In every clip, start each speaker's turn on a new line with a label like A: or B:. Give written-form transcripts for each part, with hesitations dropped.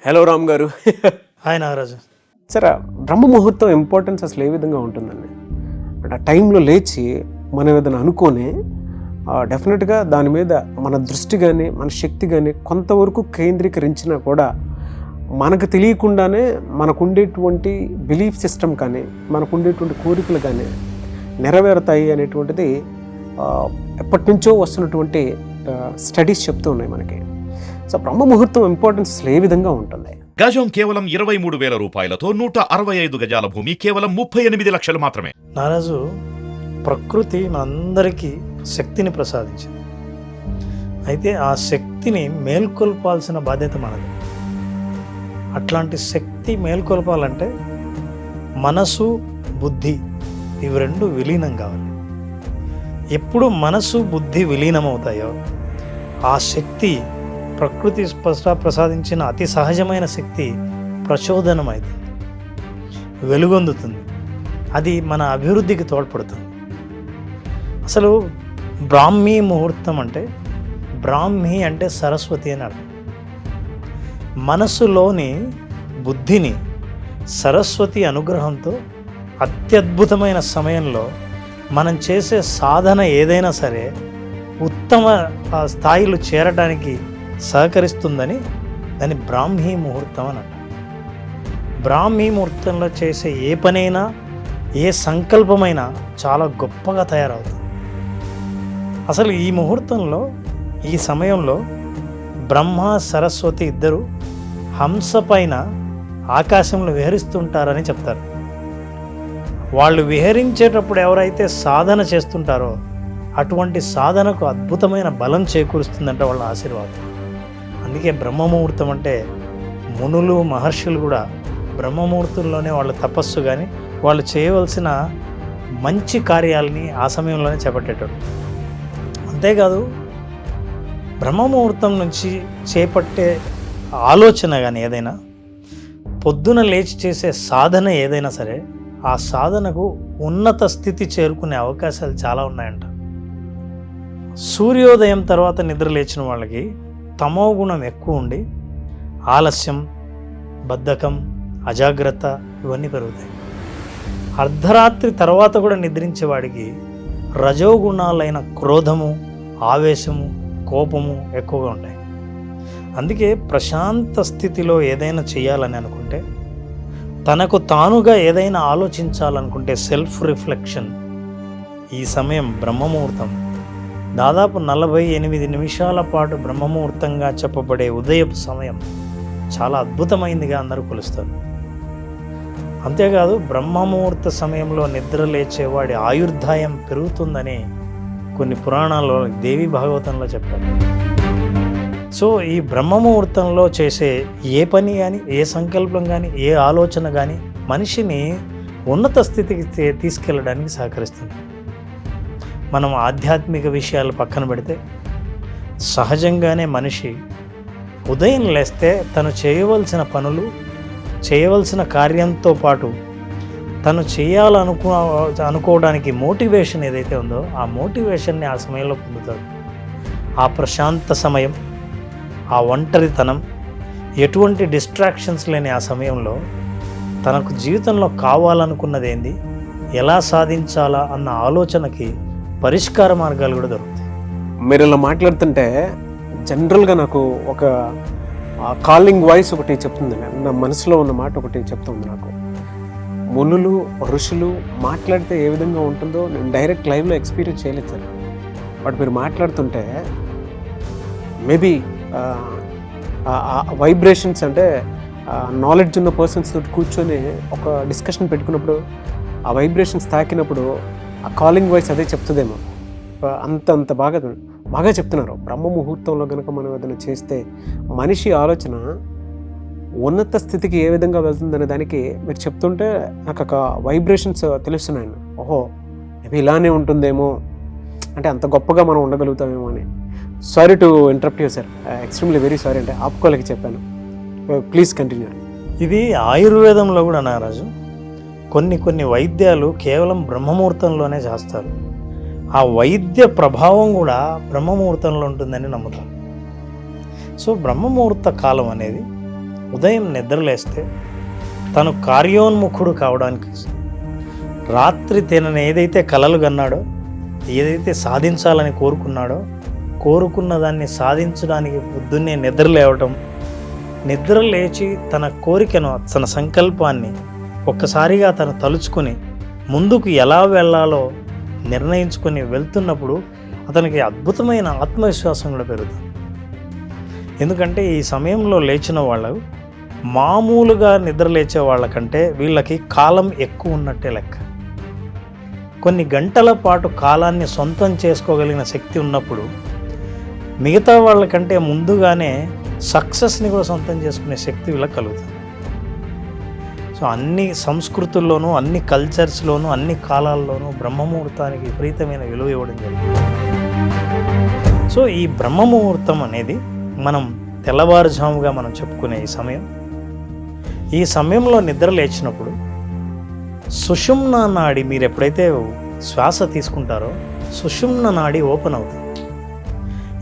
A: Hello Ram గారు.
B: Hi Nagaraju.
A: సరే, బ్రహ్మ ముహూర్తం ఇంపార్టెన్స్ అసలు ఏ విధంగా ఉంటుందండి? అంటే ఆ టైంలో లేచి మనం ఏదైనా అనుకొని డెఫినెట్గా దాని మీద మన దృష్టి కానీ మన శక్తి కానీ కొంతవరకు కేంద్రీకరించినా కూడా మనకు తెలియకుండానే మనకుండేటువంటి బిలీఫ్ సిస్టమ్ కానీ మనకుండేటువంటి కోరికలు కానీ నెరవేరుతాయి అనేటువంటిది ఎప్పటి నుంచో వస్తున్నటువంటి స్టడీస్ చెప్తూ ఉన్నాయి మనకి. సో బ్రహ్మ ముహూర్తం ఇంపార్టెన్స్ ఏ విధంగా ఉంటుంది?
C: గజం కేవలం 23,000 రూపాయలతో 165 గజాల భూమి కేవలం 38 లక్షలు మాత్రమే.
B: నారాజు, ప్రకృతి మనందరికీ శక్తిని ప్రసాదించింది. అయితే ఆ శక్తిని మేల్కొల్పాల్సిన బాధ్యత మనది. అట్లాంటి శక్తి మేల్కొల్పాలంటే మనసు బుద్ధి ఇవి రెండు విలీనం కావాలి. ఎప్పుడు మనసు బుద్ధి విలీనం అవుతాయో ఆ శక్తి, ప్రకృతి ప్రసాదించిన అతి సహజమైన శక్తి ప్రచోదనమైంది, వెలుగొందుతుంది. అది మన అభివృద్ధికి తోడ్పడుతుంది. అసలు బ్రాహ్మీ ముహూర్తం అంటే, బ్రాహ్మీ అంటే సరస్వతి అని అర్థం. మనస్సులోని బుద్ధిని సరస్వతి అనుగ్రహంతో అత్యద్భుతమైన సమయంలో మనం చేసే సాధన ఏదైనా సరే ఉత్తమ స్థాయిలో చేరడానికి సహకరిస్తుందని దాన్ని బ్రాహ్మీ ముహూర్తం అని అంటారు. బ్రాహ్మీ ముహూర్తంలో చేసే ఏ పనైనా ఏ సంకల్పమైనా చాలా గొప్పగా తయారవుతుంది. అసలు ఈ ముహూర్తంలో, ఈ సమయంలో బ్రహ్మ సరస్వతి ఇద్దరు హంస పైన ఆకాశంలో విహరిస్తుంటారని చెప్తారు. వాళ్ళు విహరించేటప్పుడు ఎవరైతే సాధన చేస్తుంటారో అటువంటి సాధనకు అద్భుతమైన బలం చేకూరుస్తుందంటే వాళ్ళ ఆశీర్వాదం. అందుకే బ్రహ్మముహూర్తం అంటే మునులు మహర్షులు కూడా బ్రహ్మముహూర్తంలోనే వాళ్ళ తపస్సు కానీ వాళ్ళు చేయవలసిన మంచి కార్యాలని ఆ సమయంలోనే చేపట్టేటోళ్ళు. అంతేకాదు, బ్రహ్మముహూర్తం నుంచి చేపట్టే ఆలోచన కానీ ఏదైనా, పొద్దున లేచి చేసే సాధన ఏదైనా సరే ఆ సాధనకు ఉన్నత స్థితి చేరుకునే అవకాశాలు చాలా ఉన్నాయంట. సూర్యోదయం తర్వాత నిద్ర లేచిన వాళ్ళకి తమో గుణం ఎక్కువ ఉండి ఆలస్యం, బద్ధకం, అజాగ్రత్త ఇవన్నీ పెరుగుతాయి. అర్ధరాత్రి తర్వాత కూడా నిద్రించే వాడికి రజోగుణాలైన క్రోధము, ఆవేశము, కోపము ఎక్కువగా ఉంటాయి. అందుకే ప్రశాంత స్థితిలో ఏదైనా చేయాలని అనుకుంటే, తనకు తానుగా ఏదైనా ఆలోచించాలనుకుంటే సెల్ఫ్ రిఫ్లెక్షన్, ఈ సమయం బ్రహ్మముహూర్తం దాదాపు 48 నిమిషాల పాటు బ్రహ్మముహూర్తంగా చెప్పబడే ఉదయపు సమయం చాలా అద్భుతమైందిగా అందరూ కొలుస్తారు. అంతేకాదు, బ్రహ్మముహూర్త సమయంలో నిద్ర లేచేవాడి ఆయుర్దాయం పెరుగుతుందని కొన్ని పురాణాల్లో, దేవి భాగవతంలో చెప్పారు. సో ఈ బ్రహ్మముహూర్తంలో చేసే ఏ పని కానీ, ఏ సంకల్పం కానీ, ఏ ఆలోచన కానీ మనిషిని ఉన్నత స్థితికి తీసుకెళ్ళడానికి సహకరిస్తుంది. మనం ఆధ్యాత్మిక విషయాలు పక్కన పెడితే సహజంగానే మనిషి ఉదయం లేస్తే తను చేయవలసిన చేయవలసిన కార్యంతో పాటు తను అనుకోవడానికి మోటివేషన్ ఏదైతే ఉందో ఆ మోటివేషన్ని ఆ సమయంలో పొందుతాడు. ఆ ప్రశాంత సమయం, ఆ ఒంటరితనం, ఎటువంటి డిస్ట్రాక్షన్స్ లేని ఆ సమయంలో తనకు జీవితంలో కావాలనుకున్నది ఏంది, ఎలా సాధించాలా అన్న ఆలోచనకి పరిష్కార మార్గాలు కూడా దొరుకుతాయి.
A: మీరు ఇలా మాట్లాడుతుంటే జనరల్గా నాకు ఒక కాలింగ్ వాయిస్ ఒకటి చెప్తుందండి. నా మనసులో ఉన్న మాట ఒకటి చెప్తుంది నాకు. మునులు ఋషులు మాట్లాడితే ఏ విధంగా ఉంటుందో నేను డైరెక్ట్ లైవ్లో ఎక్స్పీరియన్స్ చేయలేదు సార్. బట్ మీరు మాట్లాడుతుంటే మేబీ వైబ్రేషన్స్ అంటే నాలెడ్జ్ ఉన్న పర్సన్స్ తోటి కూర్చొని ఒక డిస్కషన్ పెట్టుకున్నప్పుడు ఆ వైబ్రేషన్స్ తాకినప్పుడు ఆ కాలింగ్ వాయిస్ అదే చెప్తుందేమో. అంత బాగా చెప్తున్నారు. బ్రహ్మ ముహూర్తంలో కనుక మనం ఏదైనా చేస్తే మనిషి ఆలోచన ఉన్నత స్థితికి ఏ విధంగా వెళ్తుందనే దానికి మీరు చెప్తుంటే నాకు ఒక వైబ్రేషన్స్ తెలుస్తున్నాయండి. ఓహో, మేబీ ఇలానే ఉంటుందేమో, అంటే అంత గొప్పగా మనం ఉండగలుగుతామేమో అని. Sorry to interrupt you sir, extremely very sorry, అంటే ఆపుకోలేక చెప్పాను. Please continue.
B: ఇది ఆయుర్వేదంలో కూడా నారాజు కొన్ని వైద్యాలు కేవలం బ్రహ్మముహూర్తంలోనే చేస్తారు. ఆ వైద్య ప్రభావం కూడా బ్రహ్మముహూర్తంలో ఉంటుందని నమ్ముతారు. సో బ్రహ్మముహూర్త కాలం అనేది ఉదయం నిద్రలేస్తే తను కార్యోన్ముఖుడు కావడానికి, రాత్రి తనను ఏదైతే కలలు కన్నాడో, ఏదైతే సాధించాలని కోరుకున్న దాన్ని సాధించడానికి పొద్దున్నే నిద్ర లేవటం, నిద్ర లేచి తన కోరికను, తన సంకల్పాన్ని ఒక్కసారిగా తను తలుచుకొని ముందుకు ఎలా వెళ్ళాలో నిర్ణయించుకొని వెళ్తున్నప్పుడు అతనికి అద్భుతమైన ఆత్మవిశ్వాసం కూడా పెరుగుతుంది. ఎందుకంటే ఈ సమయంలో లేచిన వాళ్ళు మామూలుగా నిద్ర లేచే వాళ్ళకంటే వీళ్ళకి కాలం ఎక్కువ ఉన్నట్టే లెక్క. కొన్ని గంటల పాటు కాలాన్ని సొంతం చేసుకోగలిగిన శక్తి ఉన్నప్పుడు మిగతా వాళ్ళకంటే ముందుగానే సక్సెస్ని కూడా సొంతం చేసుకునే శక్తి వీళ్ళకి కలుగుతుంది. సో అన్ని సంస్కృతుల్లోనూ, అన్ని కల్చర్స్లోనూ, అన్ని కాలాల్లోనూ బ్రహ్మముహూర్తానికి విపరీతమైన విలువ ఇవ్వడం జరిగింది. సో ఈ బ్రహ్మముహూర్తం అనేది మనం తెల్లవారుజాముగా మనం చెప్పుకునే ఈ సమయంలో నిద్ర లేచినప్పుడు సుషుమ్న నాడి, మీరు ఎప్పుడైతే శ్వాస తీసుకుంటారో సుషుమ్న నాడి ఓపెన్ అవుతుంది.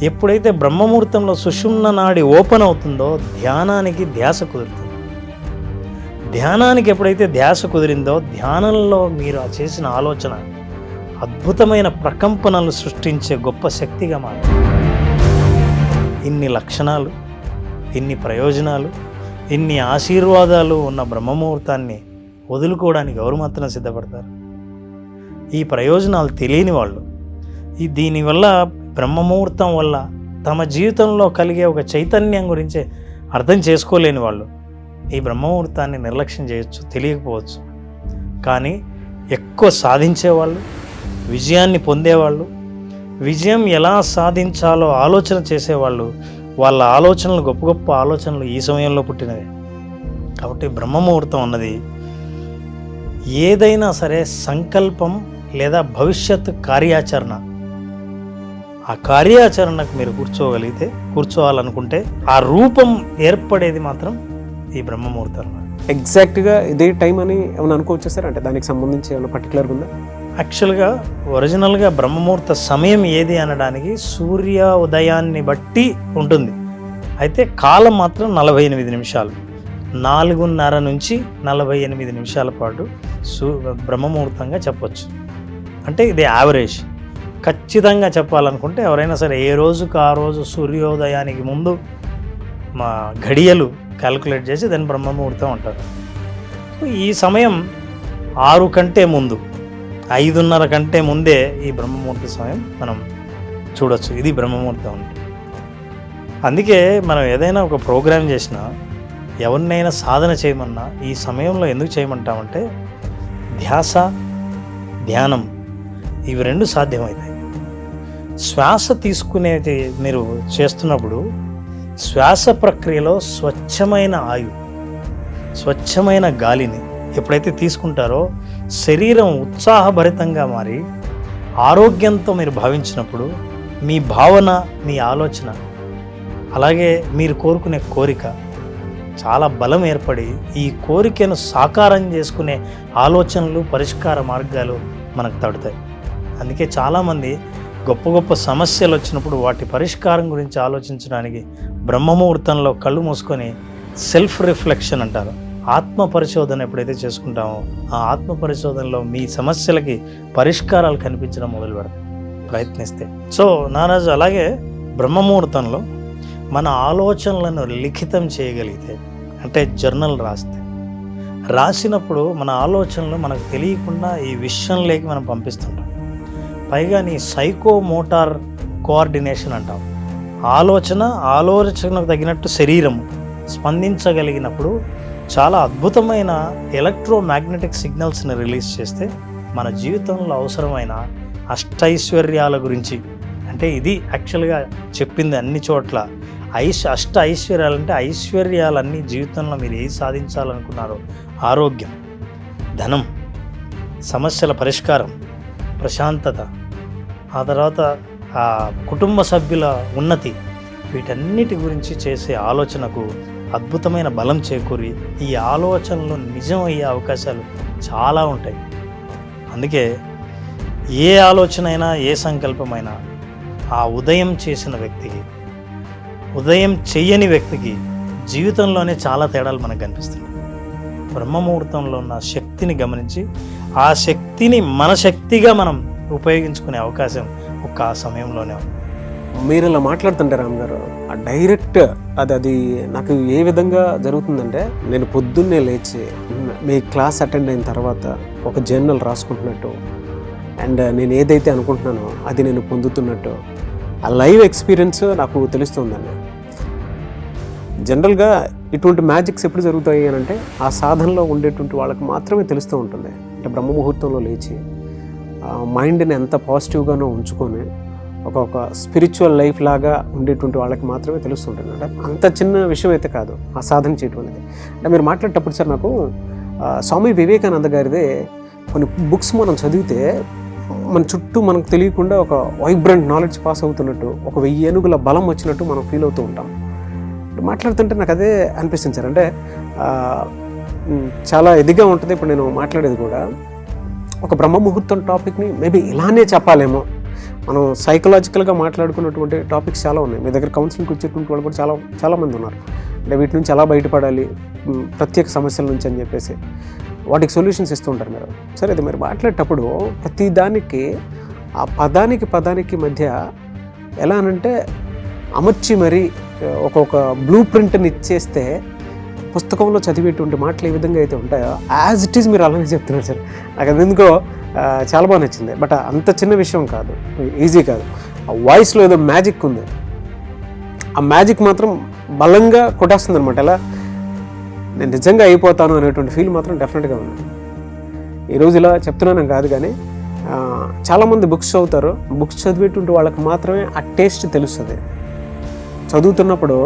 B: ఎప్పుడైతే బ్రహ్మముహూర్తంలో సుషుమ్న నాడి ఓపెన్ అవుతుందో ధ్యానానికి ధ్యాస కుదురుతుంది. ధ్యానానికి ఎప్పుడైతే ధ్యాస కుదిరిందో ధ్యానంలో మీరు చేసిన ఆలోచన అద్భుతమైన ప్రకంపనలు సృష్టించే గొప్ప శక్తిగా మారుతుంది. ఇన్ని లక్షణాలు, ఇన్ని ప్రయోజనాలు, ఇన్ని ఆశీర్వాదాలు ఉన్న బ్రహ్మముహూర్తాన్ని వదులుకోవడానికి ఎవరు మాత్రం సిద్ధపడతారు? ఈ ప్రయోజనాలు తెలియని వాళ్ళు, దీనివల్ల బ్రహ్మముహూర్తం వల్ల తమ జీవితంలో కలిగే ఒక చైతన్యం గురించి అర్థం చేసుకోలేని వాళ్ళు ఈ బ్రహ్మముహూర్తాన్ని నిర్లక్ష్యం చేయొచ్చు, తెలియకపోవచ్చు. కానీ ఎక్కువ సాధించేవాళ్ళు, విజయాన్ని పొందేవాళ్ళు, విజయం ఎలా సాధించాలో ఆలోచన చేసేవాళ్ళు, వాళ్ళ ఆలోచనలు గొప్ప గొప్ప ఆలోచనలు ఈ సమయంలో పుట్టినవే. కాబట్టి బ్రహ్మముహూర్తం అన్నది ఏదైనా సరే సంకల్పం లేదా భవిష్యత్తు కార్యాచరణ, ఆ కార్యాచరణకు మీరు కూర్చోవాలనుకుంటే ఆ రూపం ఏర్పడేది మాత్రం ఈ బ్రహ్మముహూర్తం.
A: ఎగ్జాక్ట్గా ఇదే టైం అని ఏమైనా అనుకోవచ్చు సార్? అంటే దానికి సంబంధించి ఏమైనా పర్టికులర్గా ఉందా?
B: యాక్చువల్గా ఒరిజినల్గా బ్రహ్మముహూర్త సమయం ఏది అనడానికి సూర్య ఉదయాన్ని బట్టి ఉంటుంది. అయితే కాలం మాత్రం 48 నిమిషాలు, 4:30 నుంచి 48 నిమిషాల పాటు బ్రహ్మముహూర్తంగా చెప్పొచ్చు. అంటే ఇది యావరేజ్. ఖచ్చితంగా చెప్పాలనుకుంటే ఎవరైనా సరే ఏ రోజుకు ఆ రోజు సూర్యోదయానికి ముందు మా ఘడియలు క్యాలిక్యులేట్ చేసి దాన్ని బ్రహ్మముహూర్తం అంటారు. ఈ సమయం 6 కంటే ముందు, 5:30 కంటే ముందే ఈ బ్రహ్మముహూర్త సమయం మనం చూడొచ్చు. ఇది బ్రహ్మముహూర్తం అంటే. అందుకే మనం ఏదైనా ఒక ప్రోగ్రాం చేసినా, ఎవరినైనా సాధన చేయమన్నా ఈ సమయంలో ఎందుకు చేయమంటామంటే ధ్యాస, ధ్యానం ఇవి 2 సాధ్యమవుతాయి. శ్వాస తీసుకునేది మీరు చేస్తున్నప్పుడు శ్వాస ప్రక్రియలో స్వచ్ఛమైన స్వచ్ఛమైన గాలిని ఎప్పుడైతే తీసుకుంటారో శరీరం ఉత్సాహభరితంగా మారి ఆరోగ్యంతో మీరు భావించినప్పుడు మీ భావన, మీ ఆలోచన, అలాగే మీరు కోరుకునే కోరిక చాలా బలం ఏర్పడి ఈ కోరికను సాకారం చేసుకునే ఆలోచనలు, పరిష్కార మార్గాలు మనకు తడుతాయి. అందుకే చాలామంది గొప్ప గొప్ప సమస్యలు వచ్చినప్పుడు వాటి పరిష్కారం గురించి ఆలోచించడానికి బ్రహ్మముహూర్తంలో కళ్ళు మూసుకొని సెల్ఫ్ రిఫ్లెక్షన్ అంటారు, ఆత్మ పరిశోధన ఎప్పుడైతే చేసుకుంటామో ఆ ఆత్మ పరిశోధనలో మీ సమస్యలకి పరిష్కారాలు కనిపించడం మొదలు పెడతాం ప్రయత్నిస్తే. సో నారాజు అలాగే బ్రహ్మముహూర్తంలో మన ఆలోచనలను లిఖితం చేయగలిగితే, అంటే జర్నల్ రాసినప్పుడు మన ఆలోచనలు మనకు తెలియకుండా ఈ విషయంలోకి మనం పంపిస్తుంటాం. పైగా నీ సైకోమోటార్ కోఆర్డినేషన్ అంటాం. ఆలోచనకు తగినట్టు శరీరం స్పందించగలిగినప్పుడు చాలా అద్భుతమైన ఎలక్ట్రోమాగ్నెటిక్ సిగ్నల్స్ని రిలీజ్ చేస్తే మన జీవితంలో అవసరమైన అష్టైశ్వర్యాల గురించి, అంటే ఇది యాక్చువల్గా చెప్పింది అన్ని చోట్ల అష్ట ఐశ్వర్యాలంటే ఐశ్వర్యాలన్నీ జీవితంలో మీరు ఏది సాధించాలనుకున్నారో ఆరోగ్యం, ధనం, సమస్యల పరిష్కారం, ప్రశాంతత, ఆ తర్వాత ఆ కుటుంబ సభ్యుల ఉన్నతి, వీటన్నిటి గురించి చేసే ఆలోచనకు అద్భుతమైన బలం చేకూరి ఈ ఆలోచనలు నిజం అయ్యే అవకాశాలు చాలా ఉంటాయి. అందుకే ఏ ఆలోచన అయినా, ఏ సంకల్పమైనా ఆ ఉదయం చేసిన వ్యక్తికి, ఉదయం చెయ్యని వ్యక్తికి జీవితంలోనే చాలా తేడాలు మనకు కనిపిస్తున్నాయి. బ్రహ్మముహూర్తంలో ఉన్న శక్తిని గమనించి ఆ శక్తిని మన శక్తిగా మనం ఉపయోగించుకునే అవకాశం ఒక్క ఆ సమయంలోనే ఉంది.
A: మీరు ఇలా మాట్లాడుతుంటే రామ్ గారు, ఆ డైరెక్ట్ అది నాకు ఏ విధంగా జరుగుతుందంటే, నేను పొద్దున్నే లేచి మీ క్లాస్ అటెండ్ అయిన తర్వాత ఒక జర్నల్ రాసుకుంటున్నట్టు, అండ్ నేను ఏదైతే అనుకుంటున్నానో అది నేను పొందుతున్నట్టు, ఆ లైవ్ ఎక్స్పీరియన్స్ నాకు తెలుస్తుందండి. జనరల్గా ఇటువంటి మ్యాజిక్స్ ఎప్పుడు జరుగుతాయి అని అంటే, ఆ సాధనలో ఉండేటువంటి వాళ్ళకి మాత్రమే తెలుస్తూ ఉంటుంది. అంటే బ్రహ్మముహూర్తంలో లేచి మైండ్ని ఎంత పాజిటివ్గానో ఉంచుకొని ఒక స్పిరిచువల్ లైఫ్ లాగా ఉండేటువంటి వాళ్ళకి మాత్రమే తెలుస్తుంటుంది. అంటే అంత చిన్న విషయం అయితే కాదు ఆ సాధన చేయటం అనేది. అంటే మీరు మాట్లాడేటప్పుడు సార్ నాకు స్వామి వివేకానంద గారిదే కొన్ని బుక్స్ మనం చదివితే మన చుట్టూ మనకు తెలియకుండా ఒక వైబ్రెంట్ నాలెడ్జ్ పాస్ అవుతున్నట్టు, ఒక 1000 ఏనుగుల బలం వచ్చినట్టు మనం ఫీల్ అవుతూ ఉంటాం. మాట్లాడుతుంటే నాకు అదే అనిపిస్తుంది సార్. అంటే చాలా ఇదిగా ఉంటుంది. ఇప్పుడు నేను మాట్లాడేది కూడా ఒక బ్రహ్మముహూర్తం టాపిక్ని మేబీ ఇలానే చెప్పాలేమో. మనం సైకలాజికల్గా మాట్లాడుకున్నటువంటి టాపిక్స్ చాలా ఉన్నాయి. మీ దగ్గర కౌన్సిలింగ్కి వచ్చేటువంటి వాళ్ళు కూడా చాలామంది ఉన్నారు. అంటే వీటి నుంచి ఎలా బయటపడాలి, ప్రత్యేక సమస్యల నుంచి అని చెప్పేసి వాటికి సొల్యూషన్స్ ఇస్తూ ఉంటారు మీరు. సరే, అది మీరు మాట్లాడేటప్పుడు ప్రతి దానికి ఆ పదానికి మధ్య ఎలా అనంటే అమర్చి మరీ ఒక్కొక్క బ్లూ ప్రింట్ని ఇచ్చేస్తే పుస్తకంలో చదివేటువంటి మాటలు ఏ విధంగా అయితే ఉంటాయో యాజ్ ఇట్ ఈజ్ మీరు అలానే చెప్తున్నారు సార్. నాకు అది ఎందుకో చాలా బాగా నచ్చింది. బట్ అంత చిన్న విషయం కాదు, ఈజీ కాదు. ఆ వాయిస్లో ఏదో మ్యాజిక్ ఉంది. ఆ మ్యాజిక్ మాత్రం బలంగా కొట్టేస్తుంది అనమాట. ఎలా నేను నిజంగా అయిపోతాను అనేటువంటి ఫీల్ మాత్రం డెఫినెట్గా ఉంది. ఈరోజు ఇలా చెప్తున్నాను కాదు, కానీ చాలామంది బుక్స్ చదువుతారు. బుక్స్ చదివేటువంటి వాళ్ళకి మాత్రమే ఆ టేస్ట్ తెలుస్తుంది. చదువుతున్నప్పుడు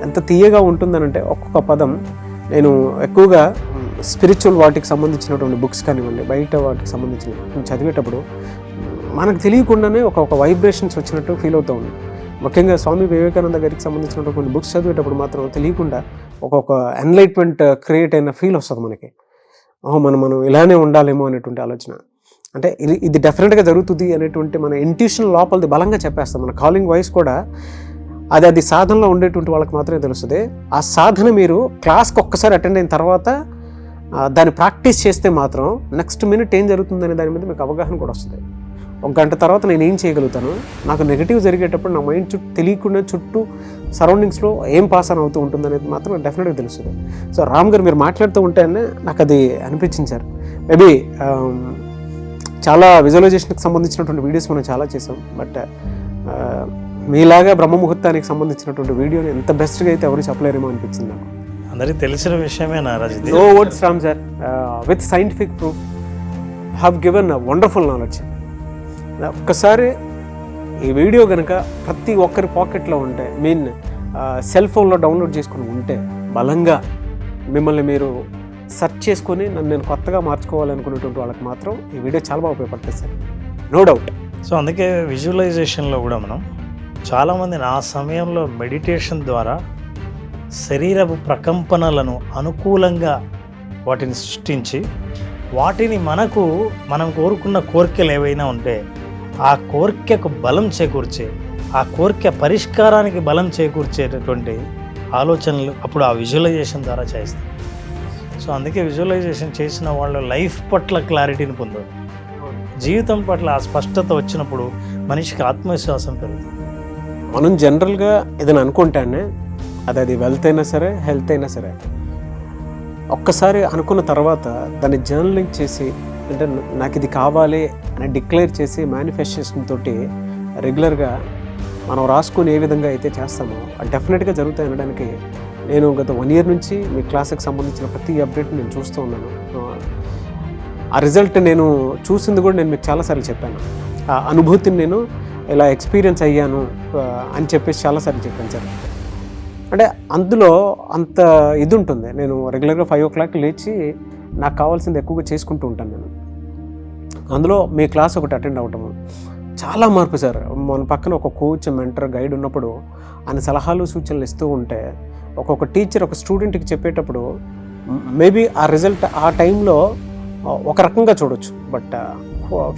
A: ఎంత తీయగా ఉంటుందనంటే ఒక్కొక్క పదం. నేను ఎక్కువగా స్పిరిచువల్ వాటికి సంబంధించినటువంటి బుక్స్ కానివ్వండి, బయట వాటికి సంబంధించిన చదివేటప్పుడు మనకు తెలియకుండానే ఒక వైబ్రేషన్స్ వచ్చినట్టు ఫీల్ అవుతూ ఉంది. ముఖ్యంగా స్వామి వివేకానంద గారికి సంబంధించినటువంటి బుక్స్ చదివేటప్పుడు మాత్రం తెలియకుండా ఒక్కొక్క ఎన్లైట్మెంట్ క్రియేట్ అయిన ఫీల్ వస్తుంది మనకి. మనం ఇలానే ఉండాలేమో అనేటువంటి ఆలోచన. అంటే ఇది డెఫినెట్గా జరుగుతుంది అనేటువంటి మన ఇంట్యూషన్ లోపలిది బలంగా చెప్పేస్తాం. మన కాలింగ్ వాయిస్ కూడా అది సాధనలో ఉండేటువంటి వాళ్ళకి మాత్రమే తెలుస్తుంది. ఆ సాధన మీరు క్లాస్కి ఒక్కసారి అటెండ్ అయిన తర్వాత దాన్ని ప్రాక్టీస్ చేస్తే మాత్రం నెక్స్ట్ మినిట్ ఏం జరుగుతుందనే దాని మీద మీకు అవగాహన కూడా వస్తుంది. 1 గంట తర్వాత నేను ఏం చేయగలుగుతాను, నాకు నెగిటివ్ జరిగేటప్పుడు నా మైండ్ తెలియకుండా చుట్టూ సరౌండింగ్స్లో ఏం పాస్ ఆన్ అవుతూ ఉంటుంది అనేది మాత్రం డెఫినెట్గా తెలుస్తుంది. సో రామ్ గారు మీరు మాట్లాడుతూ ఉంటేనే నాకు అది అనిపించింది సార్. మేబీ చాలా విజువలైజేషన్కి సంబంధించినటువంటి వీడియోస్ మనం చాలా చేసాం. బట్ మీలాగా బ్రహ్మముహూర్తానికి సంబంధించినటువంటి వీడియోని ఎంత బెస్ట్గా అయితే ఎవరు చెప్పలేరేమో అనిపించింది నాకు.
B: అందరికీ తెలిసిన విషయమే నారాజ్.
A: No words Ram sir. With scientific proof have given wonderful knowledge. ఒక్కసారి ఈ వీడియో కనుక ప్రతి ఒక్కరి పాకెట్లో ఉంటే, సెల్ ఫోన్లో డౌన్లోడ్ చేసుకుని ఉంటే, బలంగా మిమ్మల్ని మీరు సెర్చ్ చేసుకొని నేను కొత్తగా మార్చుకోవాలనుకునేటువంటి వాళ్ళకి మాత్రం ఈ వీడియో చాలా బాగా ఉపయోగపడుతుంది సార్, నో డౌట్.
B: సో అందుకే విజువలైజేషన్లో కూడా మనం చాలామంది ఆ సమయంలో మెడిటేషన్ ద్వారా శరీరపు ప్రకంపనలను అనుకూలంగా వాటిని సృష్టించి వాటిని మనం కోరుకున్న కోరికలు ఏవైనా ఉంటే ఆ కోరికకు బలం చేకూర్చే, ఆ కోరిక పరిష్కారానికి బలం చేకూర్చేటటువంటి ఆలోచనలు అప్పుడు ఆ విజువలైజేషన్ ద్వారా చేస్తాం. సో అందుకే విజువలైజేషన్ చేసిన వాళ్ళు లైఫ్ పట్ల క్లారిటీని పొందారు. జీవితం పట్ల ఆ స్పష్టత వచ్చినప్పుడు మనిషికి ఆత్మవిశ్వాసం పెరుగుతుంది.
A: మనం జనరల్గా ఏదైనా అనుకుంటానే, అది వెల్త్ అయినా సరే, హెల్త్ అయినా సరే, ఒక్కసారి అనుకున్న తర్వాత దాన్ని జర్నలింగ్ చేసి, అంటే నాకు ఇది కావాలి అని డిక్లేర్ చేసి మేనిఫెస్టేషన్ తోటి రెగ్యులర్గా మనం రాసుకొని ఏ విధంగా అయితే చేస్తామో అది డెఫినెట్గా జరుగుతాయి అనడానికి నేను గత 1 year నుంచి మీ క్లాస్కి సంబంధించిన ప్రతి అప్డేట్ నేను చూస్తూ ఉన్నాను. ఆ రిజల్ట్ నేను చూసింది కూడా నేను మీకు చాలాసార్లు చెప్పాను. ఆ అనుభూతిని నేను ఇలా ఎక్స్పీరియన్స్ అయ్యాను అని చెప్పేసి చాలాసార్లు చెప్పాను సార్. అంటే అందులో అంత ఇది ఉంటుంది. నేను రెగ్యులర్గా 5 o'clock లేచి నాకు కావాల్సింది ఎక్కువగా చేసుకుంటూ ఉంటాను నేను. అందులో మీ క్లాస్ ఒకటి అటెండ్ అవ్వటము చాలా మార్పు సార్. మన పక్కన ఒక కోచ్, మెంటర్, గైడ్ ఉన్నప్పుడు ఆయన సలహాలు సూచనలు ఇస్తూ ఉంటే, ఒక్కొక్క టీచర్ ఒక స్టూడెంట్కి చెప్పేటప్పుడు మేబీ ఆ రిజల్ట్ ఆ టైంలో ఒక రకంగా చూడొచ్చు. బట్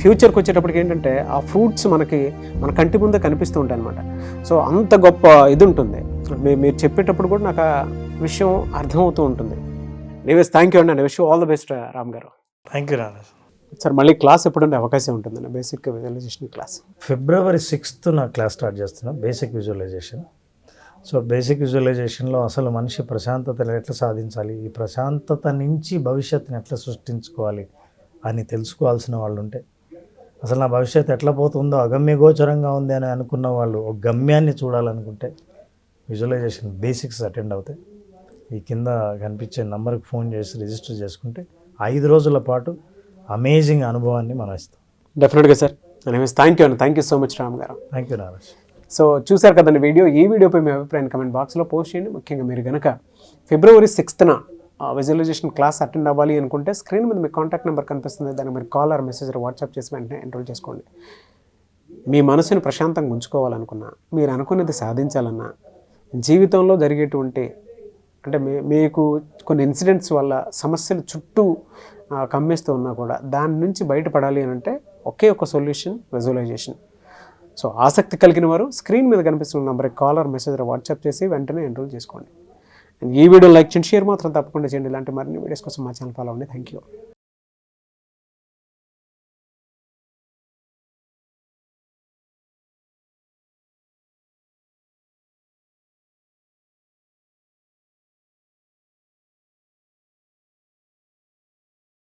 A: ఫ్యూచర్కి వచ్చేటప్పటికి ఏంటంటే ఆ ఫ్రూట్స్ మన కంటి ముందే కనిపిస్తూ ఉంటాయి అన్నమాట. సో అంత గొప్ప ఇది ఉంటుంది. మీరు చెప్పేటప్పుడు కూడా నాకు విషయం అర్థమవుతూ ఉంటుంది. ఎనీవేస్ థ్యాంక్ యూ అండి. Wish all the best Ram garu.
B: Thank you నాన్న.
A: సార్ మళ్ళీ క్లాస్ ఎప్పుడుండే అవకాశం ఉంటుందండి basic visualisation class?
B: February 6th నా క్లాస్ స్టార్ట్ చేస్తున్నాం, బేసిక్ విజువలైజేషన్. సో బేసిక్ విజువలైజేషన్లో అసలు మనిషి ప్రశాంతత ఎట్లా సాధించాలి, ఈ ప్రశాంతత నుంచి భవిష్యత్తుని ఎట్లా సృష్టించుకోవాలి అని తెలుసుకోవాల్సిన వాళ్ళు ఉంటే, అసలు నా భవిష్యత్తు ఎట్లా పోతుందో అగమ్యగోచరంగా ఉంది అని అనుకున్న వాళ్ళు ఒక గమ్యాన్ని చూడాలనుకుంటే విజువలైజేషన్ బేసిక్స్ అటెండ్ అవుతాయి. ఈ కింద కనిపించే నంబర్కి ఫోన్ చేసి రిజిస్టర్ చేసుకుంటే 5 రోజుల పాటు అమేజింగ్ అనుభవాన్ని మనం ఇస్తాం.
A: డెఫినెట్గా సార్. ఎనీవేస్ థ్యాంక్ యూ అండి. Thank you so much Ram garu.
B: Thank you Naraj.
A: So చూశారు కదండి వీడియో. ఈ వీడియోపై మీ అభిప్రాయాన్ని కమెంట్ బాక్స్లో పోస్ట్ చేయండి. ముఖ్యంగా మీరు కనుక February 6th visualisation class attend అవ్వాలి అనుకుంటే స్క్రీన్ మీద మీ కాంటాక్ట్ నెంబర్ కనిపిస్తుంది. దాన్ని మీరు కాల్ ఆర్ మెసేజ్ వాట్సాప్ చేసి వెంటనే ఎన్రోల్ చేసుకోండి. మీ మనసుని ప్రశాంతంగా ఉంచుకోవాలనుకున్నా, మీరు అనుకున్నది సాధించాలన్నా, జీవితంలో జరిగేటువంటి అంటే మీకు కొన్ని ఇన్సిడెంట్స్ వల్ల సమస్యలు చుట్టూ కమ్మేస్తూ ఉన్నా కూడా దాని నుంచి బయటపడాలి అని అంటే ఒకే ఒక సొల్యూషన్ విజువలైజేషన్. సో ఆసక్తి కలిగిన వారు స్క్రీన్ మీద కనిపిస్తున్న నెంబర్కి కాల్ ఆర్ మెసేజ్ వాట్సాప్ చేసి వెంటనే ఎన్రోల్ చేసుకోండి. ఈ వీడియో లైక్ చేయండి, షేర్ మాత్రం తప్పకుండా చేయండి. ఇలాంటి మరిన్ని వీడియోస్ కోసం మా ఛానల్ ఫాలో అవ్వండి. Thank you.